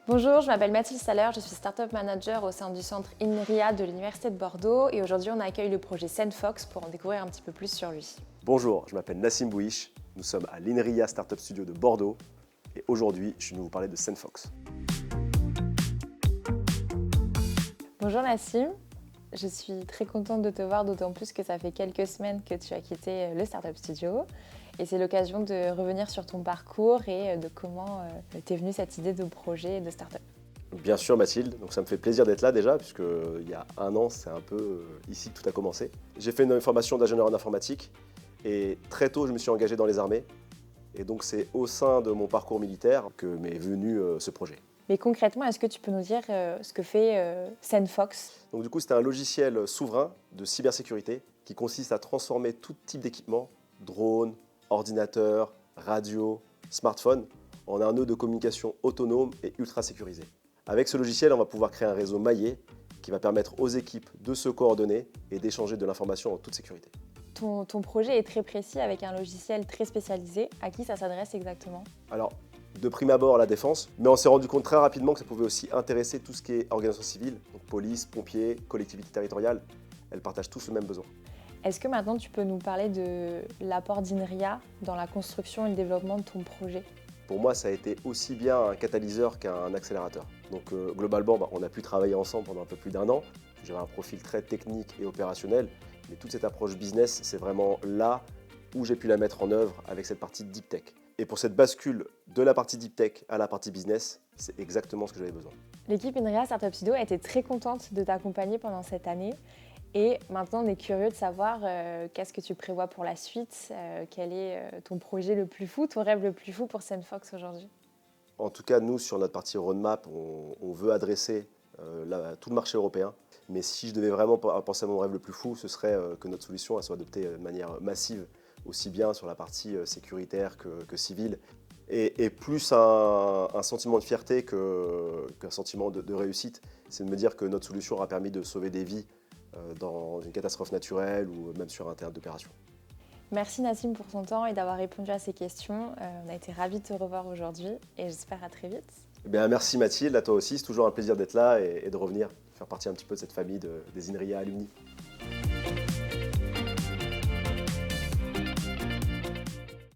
Bonjour, je m'appelle Mathilde Saller, je suis Startup Manager au sein du centre INRIA de l'Université de Bordeaux et aujourd'hui on accueille le projet SendFox pour en découvrir un petit peu plus sur lui. Bonjour, je m'appelle Nassim Bouiche, nous sommes à l'INRIA Startup Studio de Bordeaux et aujourd'hui je vais vous parler de SendFox. Bonjour Nassim, je suis très contente de te voir, d'autant plus que ça fait quelques semaines que tu as quitté le Startup Studio et c'est l'occasion de revenir sur ton parcours et de comment t'es venue cette idée de projet de startup. Bien sûr Mathilde, donc ça me fait plaisir d'être là déjà puisque il y a un an c'est un peu ici que tout a commencé. J'ai fait une formation d'ingénieur en informatique et très tôt je me suis engagé dans les armées et donc c'est au sein de mon parcours militaire que m'est venu ce projet. Mais concrètement, est-ce que tu peux nous dire ce que fait SendFox? Donc du coup c'est un logiciel souverain de cybersécurité qui consiste à transformer tout type d'équipement, drone, ordinateur, radio, smartphone, en un nœud de communication autonome et ultra sécurisé. Avec ce logiciel, on va pouvoir créer un réseau maillé qui va permettre aux équipes de se coordonner et d'échanger de l'information en toute sécurité. Ton projet est très précis avec un logiciel très spécialisé. À qui ça s'adresse exactement? Alors, de prime abord, la défense, mais on s'est rendu compte très rapidement que ça pouvait aussi intéresser tout ce qui est organisation civile, donc police, pompiers, collectivités territoriales. Elles partagent tous le même besoin. Est-ce que maintenant tu peux nous parler de l'apport d'INRIA dans la construction et le développement de ton projet? Pour moi, ça a été aussi bien un catalyseur qu'un accélérateur. Donc globalement, on a pu travailler ensemble pendant un peu plus d'un an. J'avais un profil très technique et opérationnel, mais toute cette approche business, c'est vraiment là où j'ai pu la mettre en œuvre avec cette partie deep tech. Et pour cette bascule de la partie deep tech à la partie business, c'est exactement ce que j'avais besoin. L'équipe INRIA Startup Studio a été très contente de t'accompagner pendant cette année. Et maintenant, on est curieux de savoir qu'est-ce que tu prévois pour la suite, quel est ton projet le plus fou, ton rêve le plus fou pour SendFox aujourd'hui? En tout cas, nous, sur notre partie roadmap, on veut adresser tout le marché européen. Mais si je devais vraiment penser à mon rêve le plus fou, ce serait que notre solution elle soit adoptée de manière massive, aussi bien sur la partie sécuritaire que civile, et plus un sentiment de fierté qu'un sentiment de réussite. C'est de me dire que notre solution aura permis de sauver des vies dans une catastrophe naturelle ou même sur un théâtre d'opération. Merci Nassim pour ton temps et d'avoir répondu à ces questions. On a été ravis de te revoir aujourd'hui et j'espère à très vite. Eh bien, merci Mathilde, à toi aussi, c'est toujours un plaisir d'être là et de revenir faire partie un petit peu de cette famille des INRIA Alumni.